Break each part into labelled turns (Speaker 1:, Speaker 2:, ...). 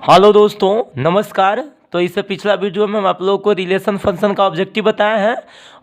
Speaker 1: Hello दोस्तों, नमस्कार। तो इससे पिछला वीडियो में हम आप लोगों को रिलेशन फंक्शन का ऑब्जेक्टिव बताया है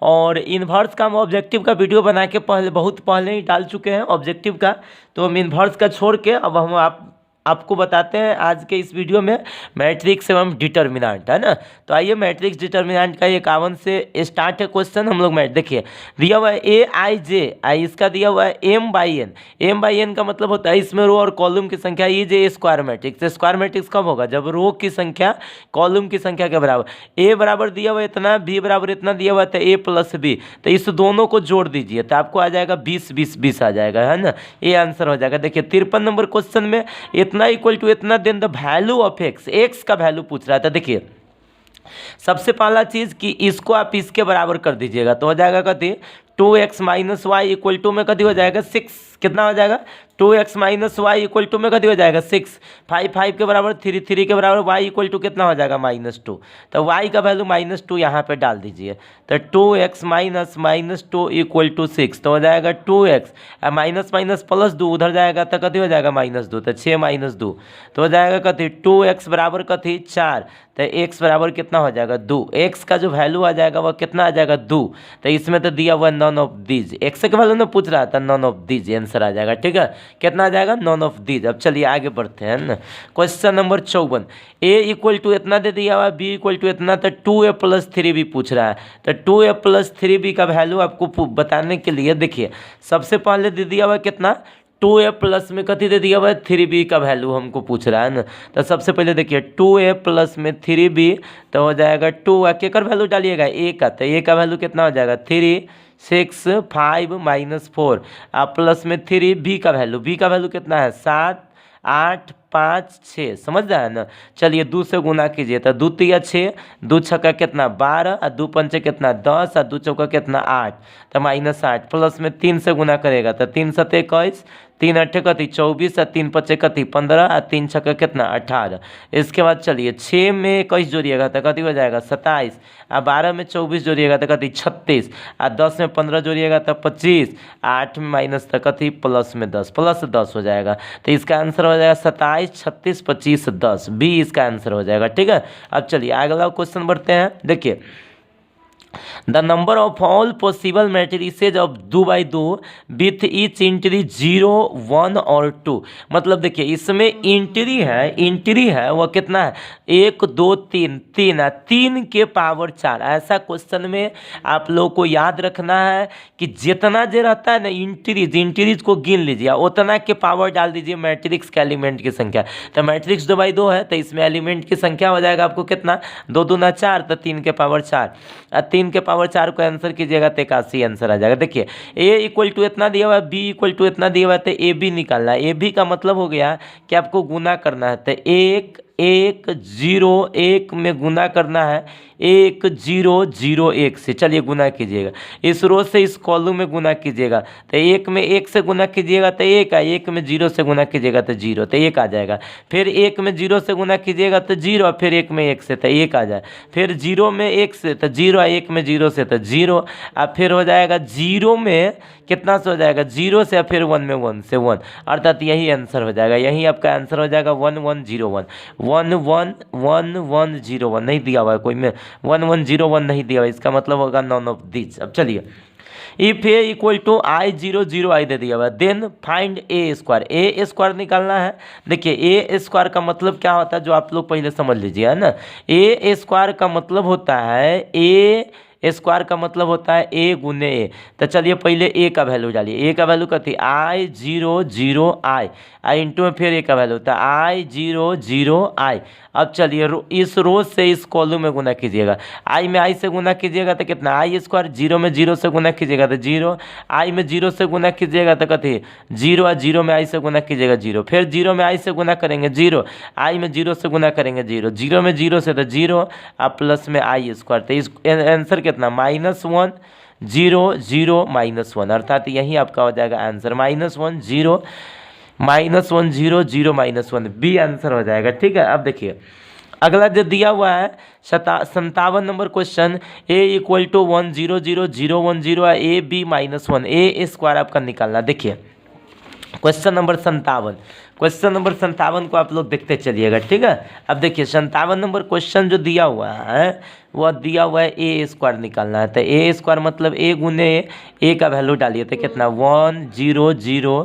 Speaker 1: और इन्वर्स का हम ऑब्जेक्टिव का वीडियो बना के बहुत पहले ही डाल चुके हैं ऑब्जेक्टिव का। तो हम इन्वर्स का छोड़ के अब हम आपको बताते हैं आज के इस वीडियो में मैट्रिक्स एवं डिटर्मिनेंट, है ना। तो आइए मैट्रिक्स डिटर्मिनेंट का 51 से स्टार्ट है क्वेश्चन। हम लोग देखिए दिया हुआ है ए आई जे आई, इसका दिया हुआ है M by N. M by N का मतलब होता है इसमें रो और कॉलम की संख्या ई जे स्क्वायर मैट्रिक्स। स्क्वायर मैट्रिक्स कब होगा? जब रो की संख्या कॉलम की संख्या के बराबर। ए बराबर दिया हुआ इतना, बी बराबर इतना दिया हुआ था, ए प्लस बी। तो इस दोनों को जोड़ दीजिए तो आपको आ जाएगा 20 20 20 आ जाएगा, है ना। ये आंसर हो जाएगा। देखिए 53 नंबर क्वेश्चन में इतना इक्वल टू इतना, then the value of X, X का वैल्यू पूछ रहा था। देखिए सबसे पहला चीज कि इसको आप इसके बराबर कर दीजिएगा तो हो जाएगा कति 2x minus Y equal to में कति हो जाएगा 6। कितना हो जाएगा? 2x minus Y equal to में कति हो जाएगा 6। 5 5 के बराबर 3 3 के बराबर y इक्वल टू कितना हो जाएगा -2। तो y का वैल्यू -2 यहाँ पे डाल दीजिए तो 2x minus two equal to 6। तो हो जाएगा 2x माइनस माइनस प्लस 2 उधर जाएगा तो कति हो जाएगा -2। तो 6 -2 तो हो जाएगा कति 2x बराबर कति 4। तो x बराबर कितना हो जाएगा 2। x का जो वैल्यू आ जाएगा वह कितना आ जाएगा 2। तो इसमें तो दिया हुआ नॉन ऑफ दीज, x के वैल्यू ने पूछ रहा था, नॉन ऑफ दीज आंसर आ जाएगा। ठीक है, कितना आ जाएगा? None of these. अब चलिए आगे बढ़ते हैं ना। Question number 54, a equal to इतना दे दिया हुआ, b इक्वल टू इतना, तो 2a प्लस 3b पूछ रहा है। तो 2a प्लस 3b का वैल्यू आपको बताने के लिए देखिए सबसे पहले दे दिया हुआ कितना 2a प्लस में कथी दे दिया हुआ है 3b का वैल्यू हमको पूछ रहा है ना। तो सबसे पहले देखिए 2a प्लस में 3b तो हो जाएगा 2 के कर वैल्यू डालिएगा a का, तो a का वैल्यू कितना हो जाएगा 3 6 5 -4 प्लस में 3b का वैल्यू कितना है 7 8 5 6। समझ रहा है ना। चलिए 2 से गुना कीजिए तो 2 तिया 6, 2 छक्का कितना 12 और 2 पंचे कितना 10 और 2 चौका कितना 8। तो -8 प्लस में 3 से गुना करेगा तो 3 7 21, 3 8 कति 24 और 3 5 कति 15 और 3 छक्का कितना 18। इसके बाद चलिए 6 में 21 जोड़िएगा तो कति हो जाएगा 27 और 12 में 24 जोड़िएगा तो कति 36 और 10 में 15 जोड़िएगा तो 25, 8 में माइनस तो कति प्लस में 10, प्लस 10 हो जाएगा। तो इसका आंसर हो जाएगा 27 36 25 10, बी इसका आंसर हो जाएगा। ठीक है, अब चलिए अगला क्वेश्चन बढ़ते हैं। देखिए the number of all possible matrices of 2x2 with each entry 0 1 और 2। मतलब देखिए इसमें एंट्री है वह कितना है 1 2 3 3 है, 3 के पावर 4। ऐसा क्वेश्चन में आप लोग को याद रखना है कि जितना जो रहता है ना एंट्रीज को गिन लीजिए, उतना के पावर डाल दीजिए मैट्रिक्स के एलिमेंट की संख्या। तो मैट्रिक्स 2x2 है तो इसमें एलिमेंट की संख्या हो जाएगा आपको कितना 2 दूना 4, तो 3 के पावर 4 और 3 के पावर 4 को आंसर कीजिएगा तो 81 आंसर आ जाएगा। देखिए a इक्वल टू इतना दिया हुआ है, b इक्वल टू इतना दिया हुआ है, तो ए बी निकालना है। ए बी का मतलब हो गया कि आपको गुना करना है, तो 1 1 0 1 में गुना करना है 1 0 0 1 से। चलिए गुना कीजिएगा, इस रो से इस कॉलम में गुना कीजिएगा तो 1 में 1 से गुना कीजिएगा तो 1 है, 1 में 0 से गुना कीजिएगा तो 0, तो 1 आ जाएगा। फिर 1 में 0 से गुना कीजिएगा तो 0, फिर 1 में 1 से तो 1 आ जाए, फिर 0 में 1 से तो 0, 1 में 0 से तो 0, अब फिर हो जाएगा 0 में कितना से हो जाएगा 0 से, फिर 1 में 1 से 1, अर्थात यही आंसर हो जाएगा। यही आपका आंसर हो जाएगा 1 1 0 1 1 1 1 1 0 1 नहीं दिया हुआ है कोई में, 1 1 0 1 नहीं दिया हुआ, इसका मतलब होगा नॉन ऑफ दिस। अब चलिए इफ ए इक्वल टू आई 0 0 आई दे दिया हुआ, देन फाइंड ए स्क्वायर। ए स्क्वायर निकालना है। देखिए ए स्क्वायर का मतलब क्या होता है जो आप लोग पहले समझ लीजिए, है ना। ए स्क्वायर का मतलब होता है ए स्क्वायर का मतलब होता है ए गुने ए। तो चलिए पहले ए का वैल्यू डालिए। ए का वैल्यू कथी आई 0 0 आई इंटू में फिर ए का वैल्यू होता है आई 0 0 आई। अब चलिए इस रो से इस कॉलम में गुना कीजिएगा, आई में आई से गुना कीजिएगा तो कितना आई स्क्वायर, 0 में 0 से गुना कीजिएगा तो 0, आई में 0 से गुना कीजिएगा तो कथी 0 और 0 में आई से गुना कीजिएगा 0, फिर 0 में आई से गुना करेंगे 0, आई में 0 से गुना करेंगे 0, 0 में 0 से तो 0 और प्लस में आई स्क्वायर। तो इस आंसर कितना -1 0 0 -1, अर्थात यही आपका हो जाएगा आंसर -1 0 -1 बी आंसर हो जाएगा। ठीक है, अब देखिए अगला जो दिया हुआ है 57 number question, A equal to 1 0 0 0 1 0 A B -1, A square आपका निकालना। देखिए क्वेश्चन नंबर 57। क्वेश्चन नंबर 57 को आप लोग देखते चलिएगा, ठीक है। अब देखिए 57 नंबर क्वेश्चन जो दिया हुआ है वह दिया हुआ है ए स्क्वायर निकालना है। तो ए स्क्वायर मतलब ए गुने ए का वैल्यू डालिए तो कितना 1 0 0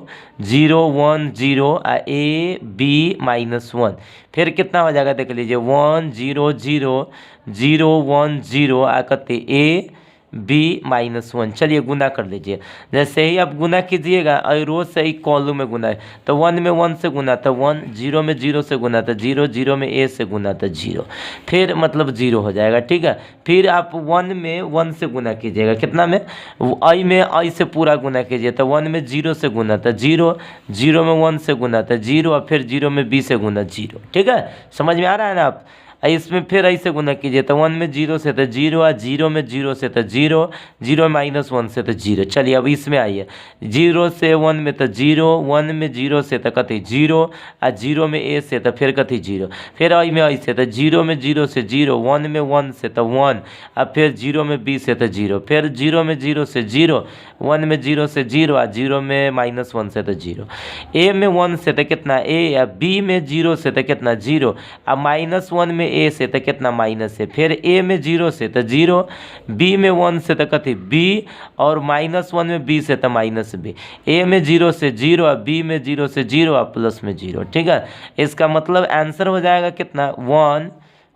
Speaker 1: 0 1 0 ए बी -1। फिर कितना हो जाएगा देख लीजिए 1 0 0 0 1 0 कते ए बी -1। चलिए गुना कर लीजिए। जैसे ही आप गुना कीजिएगा रोज से ही कॉलम में गुना है तो 1 में 1 से गुना तो 1, 0 में 0 से गुना तो 0, 0 में ए से गुना तो 0, फिर मतलब 0 हो जाएगा, ठीक है। फिर आप 1 में 1 से गुना कीजिएगा, कितना में आई में आई से पूरा गुना कीजिए तो 1 में 0 से गुना तो 0, 0 में 1 से गुना तो 0 और फिर 0 में बी से गुना 0, ठीक है। समझ में आ रहा है ना आप। इसमें फिर ऐसे गुना कीजिए तो 1 में 0 से तो 0 और 0 में 0 से तो 0, 0 -1 से तो 0। चलिए अब इसमें आइए 0 से 1 में तो 0, 1 में 0 से तो कथी 0 और 0 में ए से तो फिर कथी 0, फिर आई में ऐसे तो 0 में 0 से 0, 1 में 1 से तो 1 और फिर 0 में बी से तो 0, फिर 0 में 0 से 0, 1 में 0 से 0 और 0 में -1 से तो 0, ए में 1 से तो कितना ए या बी में 0 से तो कितना 0 और -1 में ए से तो कितना माइनस है, फिर ए में 0 से तो 0, बी में 1 से तो कथी बी और -1 में बी से तो -b, ए में 0 से 0 और बी में 0 से 0 और प्लस में 0, ठीक है। इसका मतलब आंसर हो जाएगा कितना 1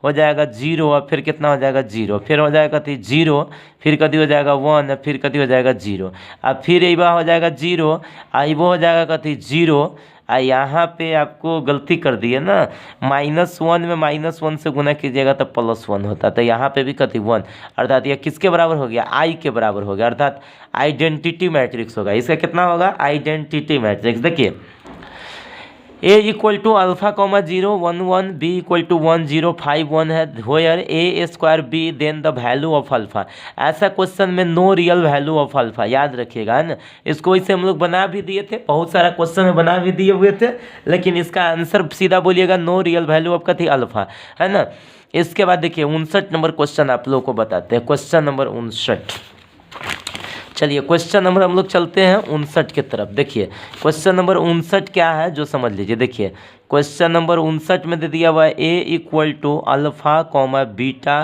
Speaker 1: हो जाएगा 0 और फिर कितना हो जाएगा 0, फिर हो जाएगा कथी 0, फिर कथी हो जाएगा 1 और फिर कथी हो जाएगा 0 और फिर ये हो जाएगा 0 आई वो हो जाएगा कथी 0। यहाँ पे आपको गलती कर दी है ना, -1 में -1 से गुना कीजिएगा तो +1 होता, तो यहाँ पे भी कथी 1, अर्थात यह किसके बराबर हो गया आई के बराबर हो गया, अर्थात आइडेंटिटी मैट्रिक्स होगा। इसका कितना होगा आइडेंटिटी मैट्रिक्स। देखिए A equal to alpha comma 0 1 1 B equal to 1 0 5 1 है, where A square B then the value of alpha. ऐसा क्वेश्चन में no real value of alpha, याद रखिएगा है ना। इसको इसे हम लोग बना भी दिए थे, बहुत सारा क्वेश्चन में बना भी दिए हुए थे, लेकिन इसका आंसर सीधा बोलिएगा नो रियल वैल्यू ऑफ कथी अल्फा, है ना। इसके बाद देखिए 59 नंबर क्वेश्चन आप लोगों को बताते हैं, क्वेश्चन नंबर 59। चलिए क्वेश्चन नंबर हम लोग चलते हैं 59 की तरफ। देखिए क्वेश्चन नंबर 59 क्या है जो समझ लीजिए। देखिए क्वेश्चन नंबर 59 में दे दिया हुआ है A equal to alpha comma beta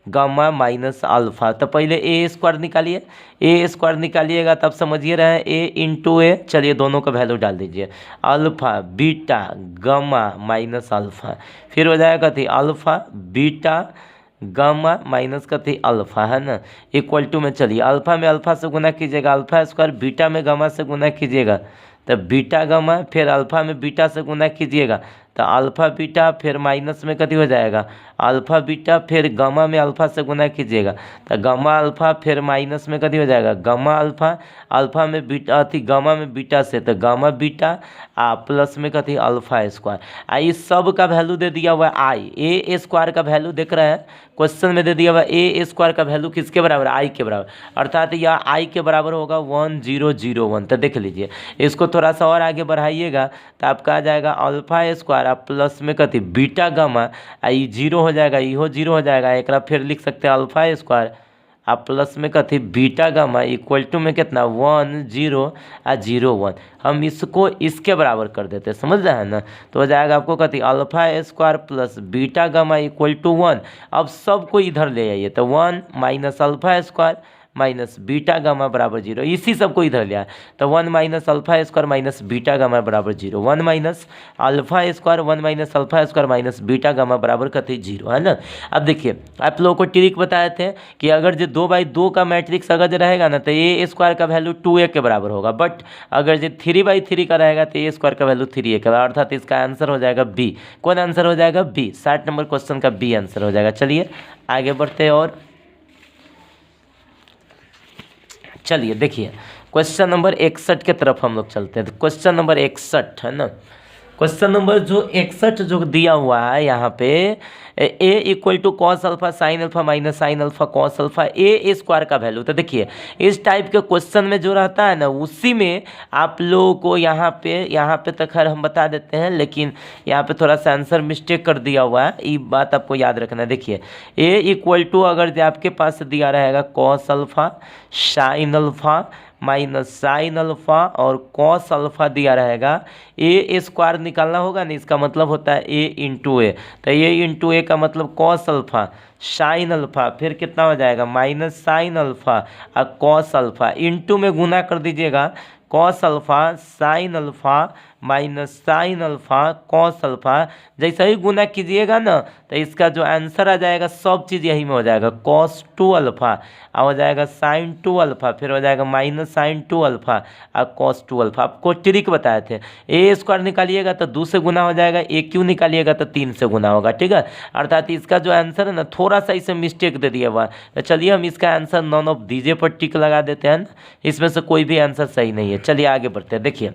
Speaker 1: gamma minus alpha. तो पहले ए स्क्वायर निकालिए, ए स्क्वायर निकालिएगा तब समझिए रहे ए इंटू ए। चलिए दोनों का वैल्यू डाल दीजिए, alpha beta gamma minus alpha, फिर हो जाएगा थी अल्फा बीटा गामा माइनस का थी अल्फा, है ना, इक्वल टू में। चलिए अल्फा में अल्फा से गुना कीजिएगा अल्फा स्क्वायर, बीटा में गामा से गुना कीजिएगा तो बीटा गामा, फिर अल्फा में बीटा से गुना कीजिएगा तो अल्फा बीटा, फिर माइनस में कथी हो जाएगा अल्फा बीटा, फिर गामा में अल्फा से गुना कीजिएगा तो गामा अल्फा, फिर माइनस में कथी हो जाएगा गामा अल्फा, अल्फा में बीटा थी गामा में बीटा से तो गामा बीटा प्लस में कथी अल्फा स्क्वायर। इस सब का वैल्यू दे दिया हुआ है आई, ए स्क्वायर का वैल्यू देख रहे हैं क्वेश्चन में दे दिया हुआ ए स्क्वायर का वैल्यू किसके बराबर आई के बराबर, अर्थात यह आई के बराबर होगा 1001। तो देख लीजिए इसको थोड़ा सा और आगे बढ़ाइएगा तो आपका आ जाएगा अल्फा स्क्वायर प्लस में कथी बीटा गामा, आई 0 हो जाएगा, इहो 0 हो जाएगा, एक फिर लिख सकते हैं अल्फा स्क्वायर प्लस में कथी बीटा गामा इक्वल टू में कितना 1 0 0 1। हम इसको इसके बराबर कर देते हैं, समझ रहे हैं ना। तो हो जाएगा आपको कथी alpha square plus beta gamma equal to 1। अब सबको इधर ले आइए तो 1 minus alpha square minus beta gamma बराबर 0, इसी सबको इधर लिया तो 1 minus alpha square minus beta gamma बराबर 0, 1 minus alpha square 1 minus alpha square minus beta gamma बराबर कथी 0, है ना। अब देखिए आप लोगों को ट्रिक बताए थे कि अगर जो 2/2 का मैट्रिक्स अगर जो रहेगा ना तो ए स्क्वायर का वैल्यू 2a के बराबर होगा, बट अगर जो 3/3 का रहेगा तो ए स्क्वायर का वैल्यू 3a के बराबर, अर्थात इसका आंसर हो जाएगा बी। कौन आंसर हो जाएगा बी, 60 नंबर क्वेश्चन का बी आंसर हो जाएगा। चलिए आगे बढ़ते हैं और चलिए देखिए क्वेश्चन नंबर 61 के तरफ हम लोग चलते हैं। तो क्वेश्चन नंबर 61 है ना, क्वेश्चन नंबर जो 61 जो दिया हुआ है यहाँ पे A equal to cos alpha sine alpha minus sine alpha cos alpha A square का वैल्यू। तो देखिए इस टाइप के क्वेश्चन में जो रहता है ना उसी में आप लोगों को यहाँ पे तो खैर हम बता देते हैं, लेकिन यहाँ पे थोड़ा सा आंसर मिस्टेक कर दिया हुआ है, ये बात आपको याद रखना है। देखिए ए इक्वल टू अगर जो आपके पास दिया रहेगा cos alpha sine alpha minus sine alpha और कॉस अल्फ़ा दिया रहेगा। ए स्क्वायर निकालना होगा ना, इसका मतलब होता है ए इंटू ए, तो ए इंटू ए का मतलब कॉस अल्फ़ा साइन अल्फ़ा, फिर कितना हो जाएगा माइनस साइन अल्फ़ा और कॉस अल्फ़ा, इंटू में गुना कर दीजिएगा cos alpha sine alpha minus sine alpha cos alpha. जैसा ही गुना कीजिएगा ना तो इसका जो आंसर आ जाएगा सब चीज़ यही में हो जाएगा, कॉस 2 अल्फ़ा और हो जाएगा साइन 2 अल्फ़ा, फिर हो जाएगा माइनस साइन 2 अल्फ़ा और कॉस 2 अल्फ़ा। आपको ट्रिक बताए थे, ए स्क्वायर निकालिएगा तो 2 से गुना हो जाएगा, ए क्यू निकालिएगा तो 3 से गुना होगा, ठीक है। अर्थात इसका जो आंसर है ना थोड़ा सा इसे मिस्टेक दे दिया हुआ, तो चलिए हम इसका आंसर नॉन ऑफ दीजिए पर टिक लगा देते हैं, इसमें से कोई भी आंसर सही नहीं है। चलिए आगे बढ़ते हैं। देखिए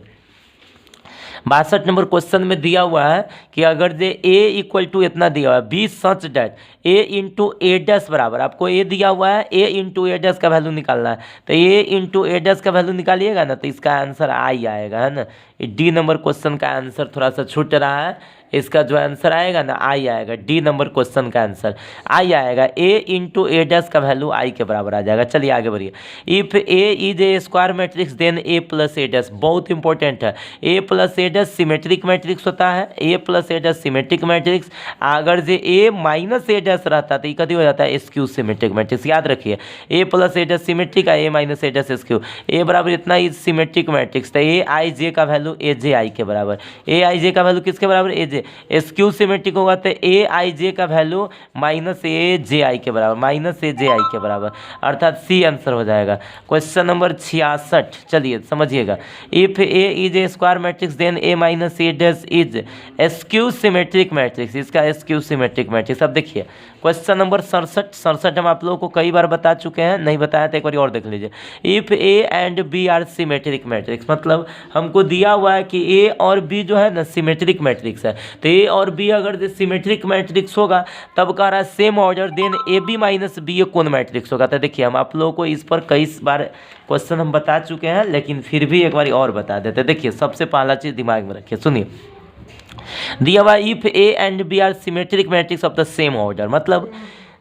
Speaker 1: 62 नंबर क्वेश्चन में दिया हुआ है कि अगर जे a इक्वल टू इतना दिया हुआ है B such that a into A dash बराबर, आपको a दिया हुआ है a इंटू ए डैश का वैल्यू निकालना है, तो a इंटू ए डैश का वैल्यू निकालिएगा ना तो इसका आंसर आई आएगा, है ना। डी नंबर क्वेश्चन का आंसर थोड़ा सा छूट रहा है, इसका जो आंसर आएगा ना आई आएगा, डी नंबर क्वेश्चन का आंसर आई आएगा, a इंटू ए डैश का वैल्यू आई के बराबर आ जाएगा। चलिए आगे बढ़िए। If a is A square matrix then a plus A dash, बहुत इंपॉर्टेंट है, a plus A dash symmetric matrix होता है, a plus A dash symmetric matrix. अगर जे a माइनस ए डैश रहता तो ये कभी हो जाता है स्क्यू सिमेट्रिक मैट्रिक्स, याद रखिए a plus A dash symmetric है, a minus A dash skew, a बराबर इतना इज सिमेट्रिक मैट्रिक्स, तो ए आई जे का वैल्यू ए जे आई के बराबर, ए आई जे का वैल्यू किसके बराबर ए जे, स्क्यू सिमेट्रिक होगा तो ए आई जे का वैल्यू माइनस ए जे आई के बराबर, माइनस ए जे आई के बराबर, अर्थात सी आंसर हो जाएगा। क्वेश्चन नंबर 66, चलिए समझिएगा। If A is A square matrix then A minus A dash is skew symmetric matrix, इसका स्क्यू सिमेट्रिक मैट्रिक्स। अब देखिए क्वेश्चन नंबर 67 हम आप लोगों को कई बार बता चुके हैं, नहीं बताया तो एक बार और देख लीजिए। If A and B are symmetric matrix, मतलब हमको दिया हुआ है कि ए और बी जो है ना सिमेट्रिक मैट्रिक्स है, तो ए और बी अगर सिमेट्रिक मैट्रिक्स होगा तब कह रहा है same order then A B minus B A कौन मैट्रिक्स होगा। तो देखिए हम आप लोगों को इस पर कई बार क्वेश्चन हम बता चुके हैं, लेकिन फिर भी एक बार और बता देते। देखिए सबसे पहला चीज़ दिमाग में रखिए, सुनिए। दिया हुआ if A and B are symmetric matrix of the same order, मतलब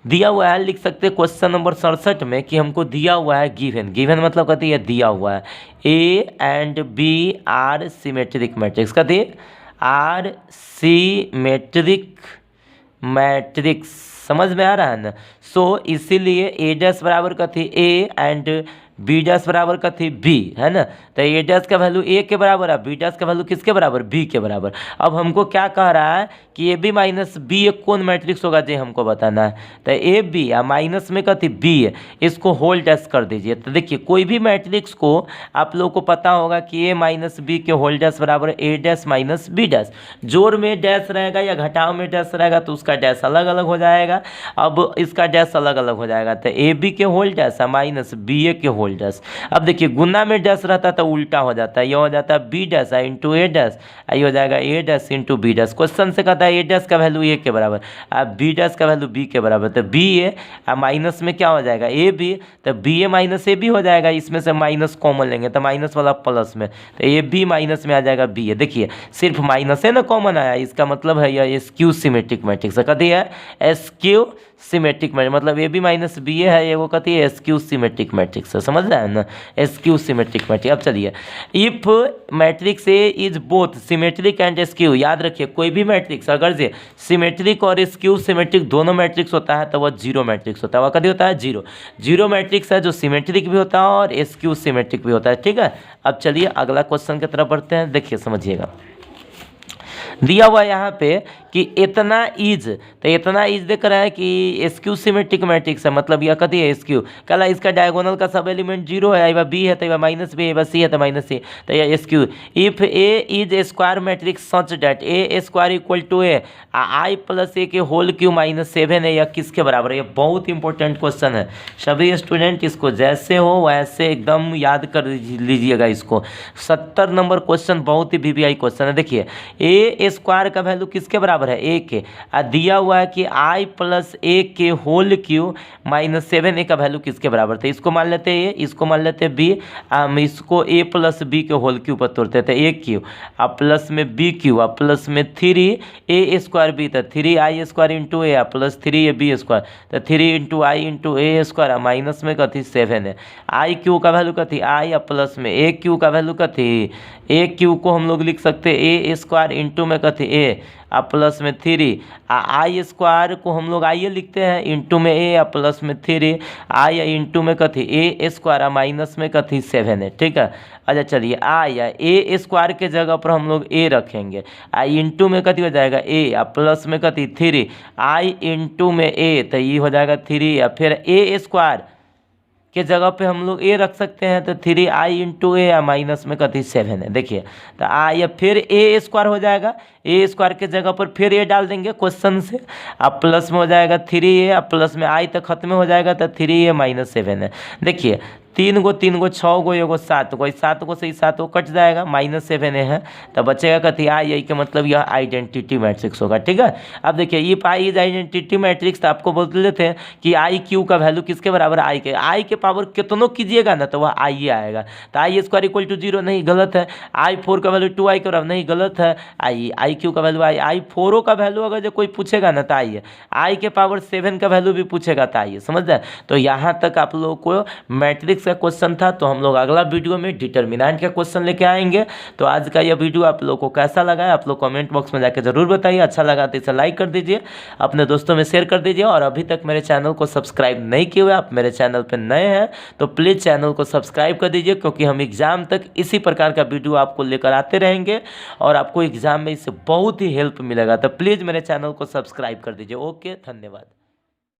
Speaker 1: दिया हुआ है, लिख सकते हैं क्वेश्चन नंबर 67 में कि हमको दिया हुआ है गिवन, गिवन मतलब कहती है दिया हुआ है A and B are symmetric matrix, कहती है आर सिमेट्रिक मैट्रिक्स, समझ में आ रहा है ना। सो इसीलिए ए डैश बराबर का थी ए एंड बी डैश बराबर का थी बी, है ना। तो ए डैश का वैल्यू ए के बराबर है, बी डैश का वैल्यू किसके बराबर बी के बराबर। अब हमको क्या कह रहा है कि ए बी माइनस बी एक कौन मैट्रिक्स होगा जो हमको बताना है, तो ए बी या माइनस में का थी बी है, इसको होल डैश कर दीजिए। तो देखिए कोई भी मैट्रिक्स को आप लोगों को पता होगा कि ए माइनस बी के होल डैश बराबर ए डैश माइनस बी डैश, जोड़ में डैश रहेगा या घटाव में डैश रहेगा तो उसका डैश अलग अलग हो जाएगा, अब इसका डैश अलग अलग हो जाएगा। तो ए बी के होल डैश है माइनस बी ए के होल डैश। अब देखिए गुना में डैश रहता तो उल्टा हो जाता है, ये हो जाता है B dash into A dash, ये हो जाएगा A dash into B dash. Question से कहता है ए डैश का वैल्यू ए के बराबर, अब बी डैश का वैल्यू बी के बराबर, तो बी ए माइनस में क्या हो जाएगा ए बी, तो B A minus A B हो जाएगा, इसमें से माइनस कॉमन लेंगे तो माइनस वाला प्लस में, तो ए बी माइनस में आ जाएगा बी ए। देखिए सिर्फ माइनस है ना कॉमन आया, इसका मतलब है यह स्क्यू सिमेट्रिक मैट्रिक्स है, कहती है स्क्यू सिमेट्रिक मैट्रिक्स, मतलब ए बी माइनस बी ए है, ये वो कहती है स्क्यू सिमेट्रिक मैट्रिक्स है, समझ रहे हैं ना, स्क्यू सिमेट्रिक मैट्रिक्स। अब चलिए if matrix A is both symmetric and skew, याद रखिए कोई भी मैट्रिक्स अगर से सिमेट्रिक और स्क्यू सिमेट्रिक दोनों मैट्रिक्स होता है तो वह जीरो मैट्रिक्स होता है, वह कभी होता है जीरो, जीरो मैट्रिक्स है जो सिमेट्रिक भी होता है और स्क्यू सिमेट्रिक भी होता है, ठीक है। अब चलिए अगला क्वेश्चन की तरफ बढ़ते हैं, देखिए समझिएगा। दिया हुआ यहाँ पे कि इतना इज, तो इतना इज देख रहा है कि स्क्यू सिमेट्रिक मैट्रिक्स है, मतलब यह कथी है स्क्यू, कल इसका डायगोनल का सब एलिमेंट जीरो है, यह बी है तो यह माइनस बी, यह सी है तो माइनस सी, तो यह skew. If A is A square matrix such that A square equal to A I plus A के होल क्यू माइनस 7 है, यह किसके बराबर है। यह बहुत इंपॉर्टेंट क्वेश्चन है, सभी स्टूडेंट इसको जैसे हो वैसे एकदम याद कर लीजिएगा इसको। 70 नंबर क्वेश्चन बहुत ही वीवीआई क्वेश्चन है। देखिए ए स्क्वायर का वैल्यू किसके बराबर बराबर है ए के, दिया हुआ है कि i प्लस ए के होल क्यू माइनस 7a का वैल्यू किसके बराबर था। इसको मान लेते हैं ए, इसको मान लेते हैं बी, हम इसको a प्लस बी के होल क्यू पर तोड़ते थे, ए क्यू प्लस में बी क्यू प्लस में 3a² बी था 3i² इंटू ए प्लस 3ab स्क्वायर, तो 3 इंटू आई इंटू ए स्क्वायर माइनस में कथी 7 है। आई क्यू का वैल्यू कथी आई प्लस में ए क्यू का वैल्यू कथी, ए क्यू को हम लोग लिख सकते हैं a² इंटू में कथी ए प्लस में 3, आई स्क्वायर को हम लोग आइए लिखते हैं इंटू में ए प्लस में 3 आई इंटू में कथी a² माइनस में कथी 7 है। ठीक है, अच्छा चलिए आई ए स्क्वायर के जगह पर हम लोग ए रखेंगे, आई इंटू में कथी हो जाएगा ए प्लस में कथी 3 आई इंटू में ए, तो ये हो जाएगा 3 या फिर a² के जगह पे हम लोग ए रख सकते हैं, तो 3i इंटू ए माइनस में कथी 7 है। देखिए तो आई फिर a² हो जाएगा, a² के जगह पर फिर ए डाल देंगे क्वेश्चन से, अब प्लस में हो जाएगा 3a प्लस में आई तक खत्म हो जाएगा, तो 3a माइनस 7 है। देखिए 3 गो 6 गो 1 7 गो 7 गो से 7 गो कट जाएगा, माइनस 7 है, तो बचेगा कथी आई के मतलब यह आइडेंटिटी मैट्रिक्स होगा। ठीक है, अब देखिए ये पाई इज आइडेंटिटी मैट्रिक्स, तो आपको बोलते थे कि आई क्यू का वैल्यू किसके बराबर आई के पावर कितनों कीजिएगा ना तो वह आई आएगा, तो i² इक्वल टू 0 नहीं, गलत है। i4 का वैल्यू 2i के बराबर नहीं, गलत है। आई क्यू का वैल्यू i4 का वैल्यू अगर जो कोई पूछेगा ना तो आई है, आई के पावर 7 का वैल्यू भी पूछेगा तो आई है, समझ रहे। तो यहाँ तक आप लोगों को मैट्रिक्स का क्वेश्चन था, तो हम लोग अगला वीडियो में डिटर्मिनेंट का क्वेश्चन लेके आएंगे। तो आज का यह वीडियो आप लोगों को कैसा लगा है आप लोग कमेंट बॉक्स में जाकर जरूर बताइए, अच्छा लगा तो इसे लाइक कर दीजिए, अपने दोस्तों में शेयर कर दीजिए, और अभी तक मेरे चैनल को सब्सक्राइब नहीं किए हुए आप मेरे चैनल पर नए हैं तो प्लीज़ चैनल को सब्सक्राइब कर दीजिए, क्योंकि हम एग्ज़ाम तक इसी प्रकार का वीडियो आपको लेकर आते रहेंगे और आपको एग्ज़ाम में इससे बहुत ही हेल्प मिलेगा। तो प्लीज़ मेरे चैनल को सब्सक्राइब कर दीजिए। ओके, धन्यवाद।